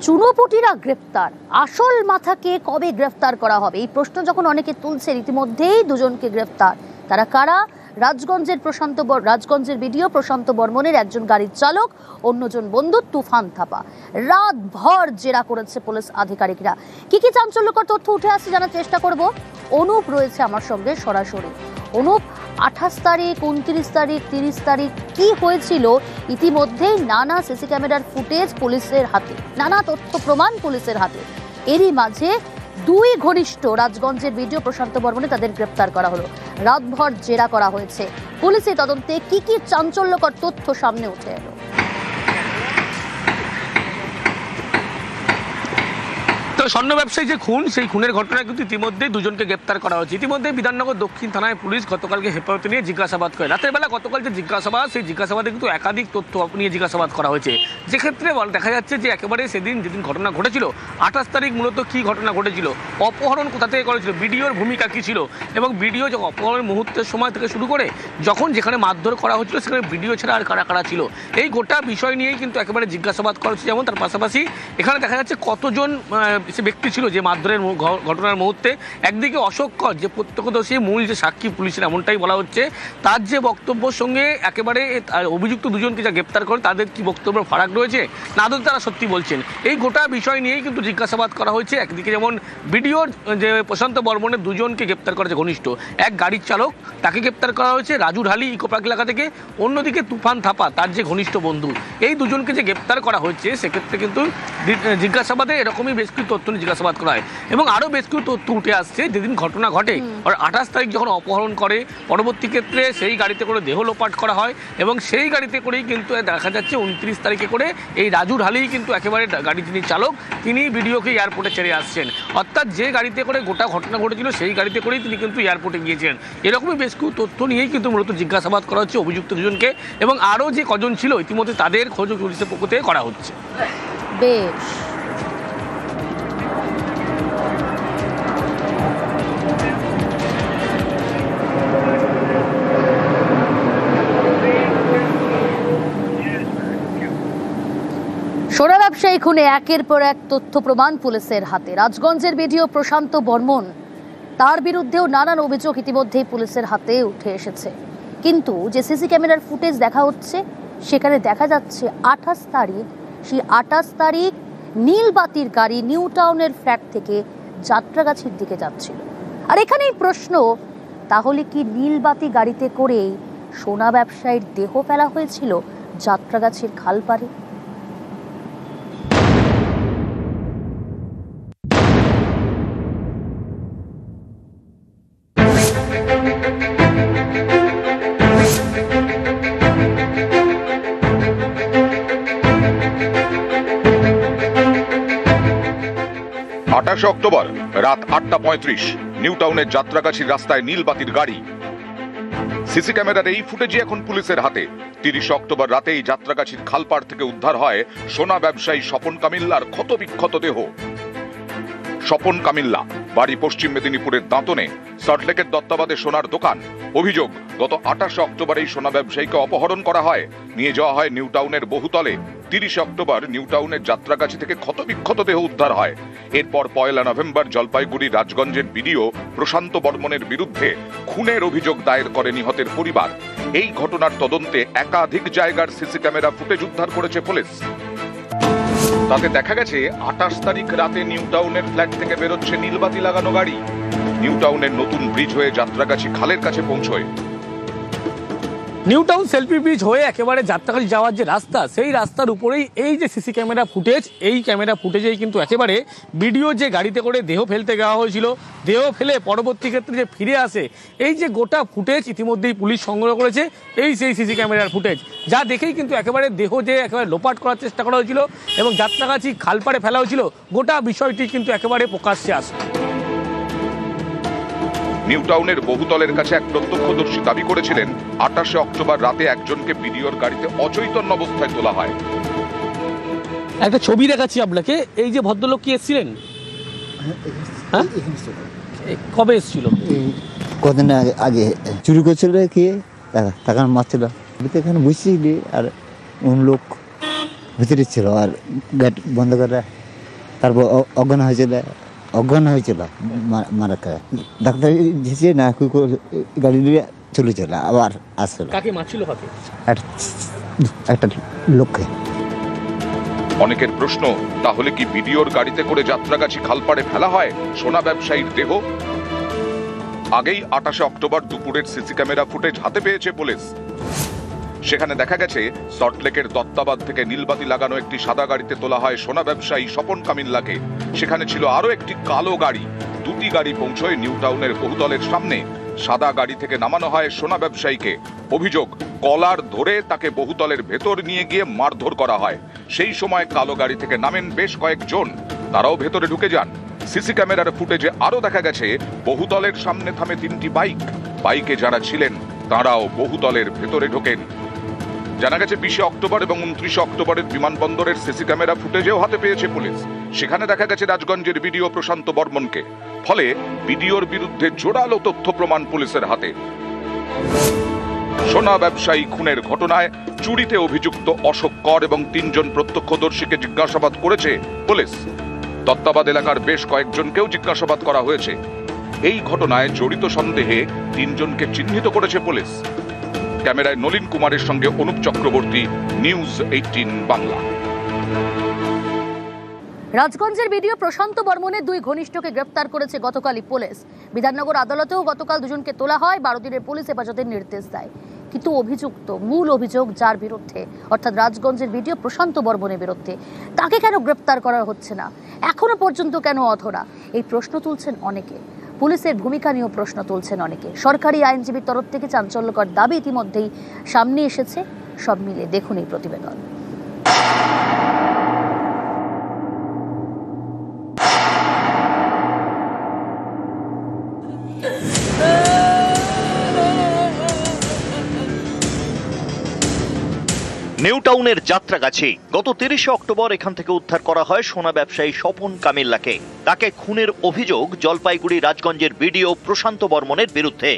চুনোপুটিরা গ্রেফতার, আসল মাথাকে কবে গ্রেফতার করা হবে এই প্রশ্ন যখন অনেকে তুলছে, ইতিমধ্যেই দুজনকে গ্রেফতার। তারা কারা? রাজগঞ্জের বিডিও প্রশান্ত বর্মনের একজন গাড়ির চালক, অন্যজন বন্ধু তুফান থাপা। রাতভর জেরা করেছে পুলিশ আধিকারিকরা। কি কি চাঞ্চল্যকর তথ্য উঠে আসছে জানার চেষ্টা করব। অনুপ রয়েছে আমার সঙ্গে সরাসরি। অনুপ, 28 তারিখ, 29 তারিখ, 30 তারিখ কি হয়েছিল? ইতিমধ্যেই নানা সিসি ক্যামেরার ফুটেজ পুলিশের হাতে, নানা তথ্য প্রমাণ পুলিশের হাতে। এরই মাঝে দুই ঘনিষ্ঠ রাজগঞ্জের বিডিও প্রশান্ত বর্মনে তাদের গ্রেপ্তার করা হলো। রাতভর জেরা করা হয়েছে। পুলিশের তদন্তে কি কি চাঞ্চল্যকর তথ্য সামনে উঠে এলো? স্বর্ণ ব্যবসায়ী যে খুন, সেই খুনের ঘটনায় কিন্তু ইতিমধ্যেই দুজনকে গ্রেপ্তার করা হয়েছে। ইতিমধ্যে বিধাননগর দক্ষিণ থানায় পুলিশ গতকালকে হেফাজতে নিয়ে জিজ্ঞাসাবাদ করে। রাতের বেলা গতকাল যে জিজ্ঞাসাবাদ, সেই জিজ্ঞাসাবাদে কিন্তু একাধিক তথ্য নিয়ে জিজ্ঞাসাবাদ করা হয়েছে। যেক্ষেত্রে দেখা যাচ্ছে যে একেবারে যেদিন ঘটনা ঘটেছিল, 28 তারিখ মূলত কি ঘটনা ঘটেছিল, অপহরণ কোথা থেকে করেছিল, বিডিওর ভূমিকা কী ছিল, এবং বিডিও যখন অপহরণের মুহূর্তের সময় থেকে শুরু করে যখন যেখানে মারধর করা হচ্ছিল সেখানে বিডিও ছাড়া আর কারা কারা ছিল, এই গোটা বিষয় নিয়েই কিন্তু একেবারে জিজ্ঞাসাবাদ করা হচ্ছে। যেমন তার পাশাপাশি এখানে দেখা যাচ্ছে কতজন সে ব্যক্তি ছিল যে মারধরের ঘটনার মুহূর্তে। একদিকে অশোক কর, যে প্রত্যক্ষদর্শী মূল যে সাক্ষী পুলিশের, এমনটাই বলা হচ্ছে, তার যে বক্তব্যের সঙ্গে একেবারে অভিযুক্ত দুজনকে যা গ্রেপ্তার করে তাদের কি বক্তব্য ফারাক রয়েছে না আদৌ তারা সত্যি বলছেন, এই গোটা বিষয় নিয়েই কিন্তু জিজ্ঞাসাবাদ করা হয়েছে। একদিকে যেমন বিডিওর যে প্রশান্ত বর্মনের দুজনকে গ্রেপ্তার করেছে ঘনিষ্ঠ, এক গাড়ির চালক তাকে গ্রেপ্তার করা হয়েছে রাজুঢালি ইকো পার্ক এলাকা থেকে, অন্যদিকে তুফান থাপা তার যে ঘনিষ্ঠ বন্ধু, এই দুজনকে যে গ্রেপ্তার করা হয়েছে সেক্ষেত্রে কিন্তু জিজ্ঞাসাবাদে এরকমই বেশ কিছু তথ্য নিয়ে জিজ্ঞাসাবাদ করা হয়। এবং আরও বেশ কিছু তথ্য উঠে আসছে যেদিন ঘটনা ঘটে, আর 28 তারিখ যখন অপহরণ করে, পরবর্তী ক্ষেত্রে সেই গাড়িতে করে দেহ লোপাট করা হয়, এবং সেই গাড়িতে করেই কিন্তু দেখা যাচ্ছে 29 তারিখে করে এই রাজু ঢালেই কিন্তু একেবারে গাড়ি যিনি চালক তিনি বিডিওকে এয়ারপোর্টে ছেড়ে আসছেন। অর্থাৎ যে গাড়িতে করে গোটা ঘটনা ঘটেছিল সেই গাড়িতে করেই তিনি কিন্তু এয়ারপোর্টে গিয়েছেন। এরকমই বেশ কিছু তথ্য নিয়েই কিন্তু মূলত জিজ্ঞাসাবাদ করা হচ্ছে অভিযুক্ত দুজনকে, এবং আরও যে কজন ছিল ইতিমধ্যে তাদের খোঁজ পুলিশের পক্ষ থেকে করা হচ্ছে। বেশ, সোনা ব্যবসায়ী খুনে একের পর এক তথ্য প্রমাণ পুলিশের হাতে। রাজগঞ্জের বিডিও প্রশান্ত বর্মন, তার বিরুদ্ধেও নানান অভিযোগ ইতিমধ্যেই পুলিশের হাতে উঠে এসেছে। কিন্তু যে সিসি ক্যামেরার ফুটেজ দেখা হচ্ছে সেখানে দেখা যাচ্ছে 28 তারিখ, সেই 28 তারিখ নীলবাতির গাড়ি নিউ টাউনের ফ্ল্যাট থেকে যাত্রাগাছির দিকে যাচ্ছিল। আর এখানেই প্রশ্ন, তাহলে কি নীলবাতি গাড়িতে করেই সোনা ব্যবসায়ীর দেহ ফেলা হয়েছিল যাত্রাগাছির খালপাড়ে? অক্টোবর রাত 8:35 নিউ টাউনের যাত্রাগাছির রাস্তায় নীলবাতির গাড়ি। সিসি ক্যামেরার এই ফুটেজই এখন পুলিশের হাতে। 30 অক্টোবর রাতেই যাত্রাগাছির খালপাড় থেকে উদ্ধার হয় সোনা ব্যবসায়ী স্বপন কামিল্লার ক্ষতবিক্ষত দেহ। স্বপন কামিল্লা বাড়ি পশ্চিম মেদিনীপুরের দাঁতনে, সল্টলেকের দত্তাবাদে সোনার দোকান। অভিযোগ, গত 28 অক্টোবর এই সোনা ব্যবসায়ীকে অপহরণ করা হয়, নিয়ে যাওয়া হয় নিউ টাউনের বহুতলে। 30 অক্টোবর নিউ টাউনের যাত্রাগাছি থেকে ক্ষতবিক্ষত দেহ উদ্ধার হয়। এরপর 1 নভেম্বর জলপাইগুড়ি রাজগঞ্জের বিডিও প্রশান্ত বর্মনের বিরুদ্ধে খুনের অভিযোগ দায়ের করে নিহতের পরিবার। এই ঘটনার তদন্তে একাধিক জায়গার সিসি ক্যামেরা ফুটেজ উদ্ধার করেছে পুলিশ। তাতে দেখা গেছে 28 তারিখ রাতে নিউ টাউনের ফ্ল্যাট থেকে বেরোচ্ছে নীলবাতি লাগানো গাড়ি। নিউ টাউনের নতুন ব্রিজ হয়ে যাত্রাগাছি খালের কাছে পৌঁছয়। নিউ টাউন সেলফি ব্রিজ হয়ে একেবারে যাত্রাগাছি যাওয়ার যে রাস্তা, সেই রাস্তার উপরেই এই যে সিসি ক্যামেরা ফুটেজ, এই ক্যামেরা ফুটেজেই কিন্তু একেবারে ভিডিও যে গাড়িতে করে দেহ ফেলতে যাওয়া হয়েছিল, দেহ ফেলে পরবর্তী ক্ষেত্রে যে ফিরে আসে, এই যে গোটা ফুটেজ ইতিমধ্যেই পুলিশ সংগ্রহ করেছে। এই সেই সিসি ক্যামেরার ফুটেজ, যা দেখেই কিন্তু একেবারে দেহ যে একেবারে লোপাট করার চেষ্টা করা হয়েছিল এবং যাত্রাগাছি খালপাড়ে ফেলা হয়েছিল, গোটা বিষয়টি কিন্তু একেবারে প্রকাশ্যে আসে। নিউ টাউনের বহুতলের কাছে এক প্রত্যক্ষদর্শী দাবি করেছিলেন 28 অক্টোবর রাতে একজনকে বিডিওর গাড়িতে অচৈতন্য অবস্থায় তোলা হয়। একটা ছবি দেখাচ্ছি আপনাকে। এই যে ভদ্রলোক কি এসেছিলেন? কবে এসেছিল? কদিন আগে চুরি করছিল, কি টাকা মারছিল, এখানে বুঝছি। আর লোক ভিতরে ছিল আর গেট বন্ধ করে তারপর অজ্ঞান হয়েছিল মারা খায়। ডাক্তার দিয়েছে না গাড়ি দিয়ে চলেছিল, আবার আসছিল কাকে মারছিল হাতে? একটা লোককে। অনেকের প্রশ্ন, তাহলে কি বিডিওর গাড়িতে করে যাত্রাগাছি খালপাড়ে ফেলা হয় সোনা ব্যবসায়ীর দেহ? আগেই 28 অক্টোবর দুপুরের সিসি ক্যামেরা ফুটেজ হাতে পেয়েছে পুলিশ। সেখানে দেখা গেছে সল্টলেকের দত্তাবাদ থেকে নীলবাতি লাগানো একটি সাদা গাড়িতে তোলা হয় সোনা ব্যবসায়ী স্বপন কামিল্লাকে। সেখানে ছিল আরো একটি কালো গাড়ি। দুটি গাড়ি পৌঁছয় নিউ টাউনের বহুতলের সামনে। সাদা গাড়ি থেকে নামানো হয় সোনা ব্যবসায়ীকে। অভিযোগ, কলার ধরে তাকে বহুতলের ভেতর নিয়ে গিয়ে মারধর করা হয়। সেই সময় কালো গাড়ি থেকে নামেন বেশ কয়েকজন, তারাও ভেতরে ঢুকে যান। সিসি ক্যামেরার ফুটেজে আরো দেখা গেছে বহুতলের সামনে থামে 3টি বাইক। বাইকে যারা ছিলেন তারাও বহুতলের ভেতরে ঢোকেন। জানা গেছে 20 অক্টোবর এবং 29 অক্টোবরের বিমানবন্দরের সিসি ক্যামেরা ফুটেজেও হাতে পেয়েছে পুলিশ। সেখানে দেখা গেছে রাজগঞ্জের বিডিও প্রশান্ত বর্মনকে। ফলে বিডিওর বিরুদ্ধে জোরালো তথ্য প্রমাণ পুলিশের হাতে। সোনা ব্যবসায়ী খুনের ঘটনায় চুরিতে অভিযুক্ত অশোক কর এবং 3 জন প্রত্যক্ষদর্শীকে জিজ্ঞাসাবাদ করেছে পুলিশ। দত্তাবাদ এলাকার বেশ কয়েকজনকেও জিজ্ঞাসাবাদ করা হয়েছে। এই ঘটনায় জড়িত সন্দেহে 3 জনকে চিহ্নিত করেছে পুলিশ। ক্যামেরায় নলিন কুমারের সঙ্গে অনুপ চক্রবর্তী, নিউজ 18 বাংলা। রাজগঞ্জের বিডিও প্রশান্ত বর্মনের 2 ঘনিষ্ঠকে গ্রেপ্তার করেছে গতকালই পুলিশ। বিধাননগর আদালতেও গতকাল 2 জনকে তোলা হয়। 12 দিনের পুলিশ হেফাজতের নির্দেশ দেয়। কিন্তু মূল অভিযোগ যার বিরুদ্ধে, অর্থাৎ রাজগঞ্জের বিডিও প্রশান্ত বর্মনের বিরুদ্ধে, তাকে কেন গ্রেপ্তার করা হচ্ছে না? এখনো পর্যন্ত কেন অধরা? এই প্রশ্ন তুলছেন অনেকে। পুলিশের ভূমিকা নিয়েও প্রশ্ন তুলছেন অনেকে। সরকারি আইনজীবীর তরফ থেকে চাঞ্চল্যকর দাবি ইতিমধ্যেই সামনে এসেছে। সব মিলে দেখুন এই প্রতিবেদন। নিউ টাউনের যাত্রাগাছি গত 30 অক্টোবর এখান থেকে উদ্ধার করা হয় সোনা ব্যবসায়ী স্বপন কামিল্লাকে। তাকে খুনের অভিযোগ জলপাইগুড়ি রাজগঞ্জের বিডিও প্রশান্ত বর্মনের বিরুদ্ধে।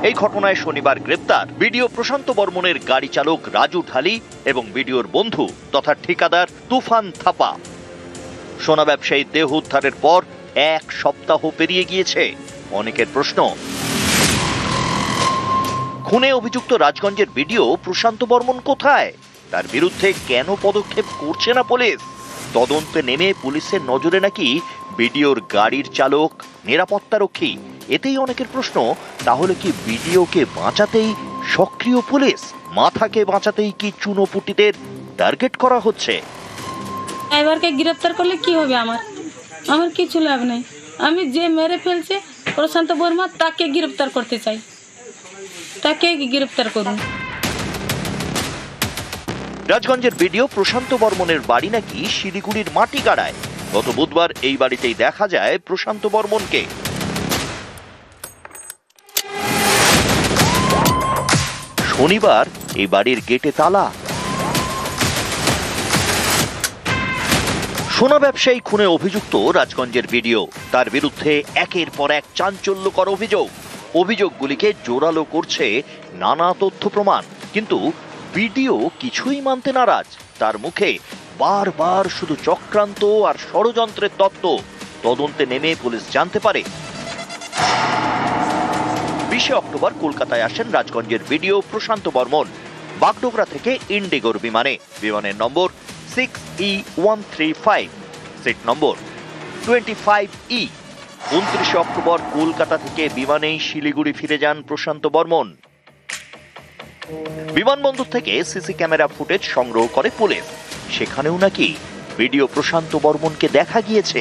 এই ঘটনায় শনিবার গ্রেপ্তার বিডিও প্রশান্ত বর্মনের গাড়ি চালক রাজু ঢালি এবং বিডিওর বন্ধু তথা ঠিকাদার তুফান থাপা। সোনা ব্যবসায়ী দেহ উদ্ধারের পর 1 সপ্তাহ পেরিয়ে গিয়েছে। অনেকের প্রশ্ন, খুনে অভিযুক্ত রাজগঞ্জের বিডিও প্রশান্ত বর্মন কোথায়? তার বিরুদ্ধে কেন পদক্ষেপ করছে না পুলিশ? তদন্তে নেমে পুলিশের নজরে নাকি বিডিওর গাড়ির চালক, নিরাপত্তারক্ষী। এতেই অনেকের প্রশ্ন, তাহলে কি বিডিওকে বাঁচাতেই সক্রিয় পুলিশ? মাথাকে বাঁচাতেই কি চুনোপুটিদের টার্গেট করা হচ্ছে? ড্রাইভারকে গ্রেফতার করলে কি হবে? আমার কিছু লাভ নেই। আমি যে মেরে ফেলছে প্রশান্ত বর্মা, তাকে গ্রেফতার করতে চাই। তাকে গ্রেফতার করুন। রাজগঞ্জের বিডিও প্রশান্ত বর্মনের বাড়ি নাকি শিলিগুড়ির মাটিগাড়ায়। গত বুধবার এই বাড়িতেই দেখা যায় প্রশান্ত বর্মনকে। শনিবার এই বাড়ির গেটে তালা। সোনা ব্যবসায়ী খুনে অভিযুক্ত রাজগঞ্জের বিডিও, তার বিরুদ্ধে একের পর এক চাঞ্চল্যকর অভিযোগগুলিকে জোরালো করছে নানা তথ্য প্রমাণ। কিন্তু বিডিও কিছুই মানতে নারাজ। তার মুখে বারবার শুধু চক্রান্ত আর ষড়যন্ত্রের তত্ত্ব। তদন্তে নেমে পুলিশ জানতে পারে 20 অক্টোবর কলকাতায় আসেন রাজগঞ্জের বিডিও প্রশান্ত বর্মন। বাগডোগরা থেকে ইন্ডিগোর বিমানের নম্বর 6E135, সিট নম্বর 25E। 29 অক্টোবর কলকাতা থেকে বিমানেই শিলিগুড়ি ফিরে যান প্রশান্ত বর্মন। বিমানবন্দর থেকে সিসি ক্যামেরা ফুটেজ সংগ্রহ করে পুলিশ। সেখানেও নাকি বিডিও প্রশান্ত বর্মনকে দেখা গিয়েছে।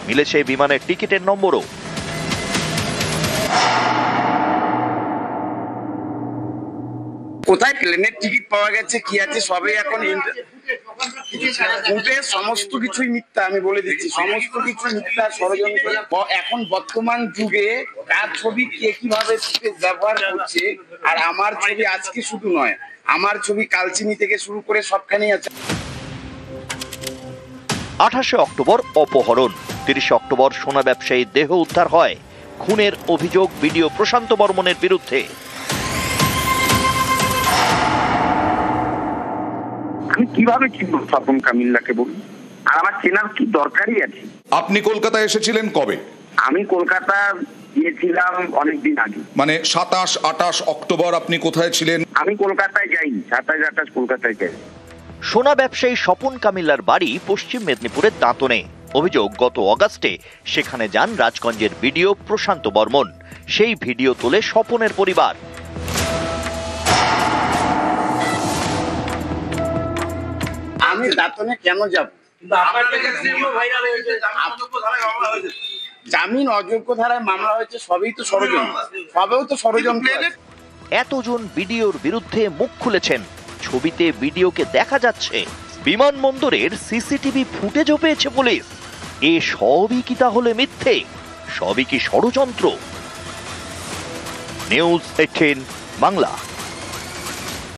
মিলেছে বিমানের টিকিটের নম্বরও। কোথায় প্লেনের টিকিট পাওয়া গেছে, কি আছে, সবই এখন সমস্ত কিছুই মিথ্যা। আমি বলে দিচ্ছি, সমস্ত কিছু মিথ্যা, ষড়যন্ত্র। এখন বর্তমান যুগে কার ছবি কে কিভাবে ব্যবহার করছে, আর আমার ছবি আজকে শুধু নয়, আমার ছবি কালচিনি থেকে শুরু করে সবখানেই আছে। 28 অক্টোবর অপহরণ, 30 অক্টোবর সোনা ব্যবসায়ীর দেহ উদ্ধার হয়। খুনের অভিযোগ বিডিও প্রশান্ত বর্মনের বিরুদ্ধে। আমি কিভাবে চিনবো স্বপন কামিল্লাকে বলুন? আর আমার চেনার কি দরকারই আছে? আপনি কলকাতায় এসেছিলেন কবে? আমি কলকাতা গিয়েছিলাম অনেকদিন আগে, মানে 27-28 অক্টোবর আপনি কোথায় ছিলেন? আমি কলকাতায় যাইনি, 27-28 কলকাতায় যাই। সোনা ব্যবসায়ী স্বপন কামিল্লার বাড়ি পশ্চিম মেদিনীপুরের দাঁতনে। অভিযোগ, গত অগাস্টে সেখানে যান রাজগঞ্জের বিডিও প্রশান্ত বর্মন। সেই ভিডিও তোলে স্বপনের পরিবার। আমি দাঁতনে কেন যাব? জামিন অযোগ্য ধারায় মামলা হয়েছে, সবই তো ষড়যন্ত্র, সবেও তো ষড়যন্ত্র। এতজন বিডিওর বিরুদ্ধে মুখ খুলেছেন। ছবিতে বিডিওকে দেখা যাচ্ছে। বিমানবন্দরের সিসিটিভি ফুটেজও পেয়েছে পুলিশ। এ সবই কি তাহলে মিথ্যে? সবই কি ষড়যন্ত্র? নিউজ 18 বাংলা।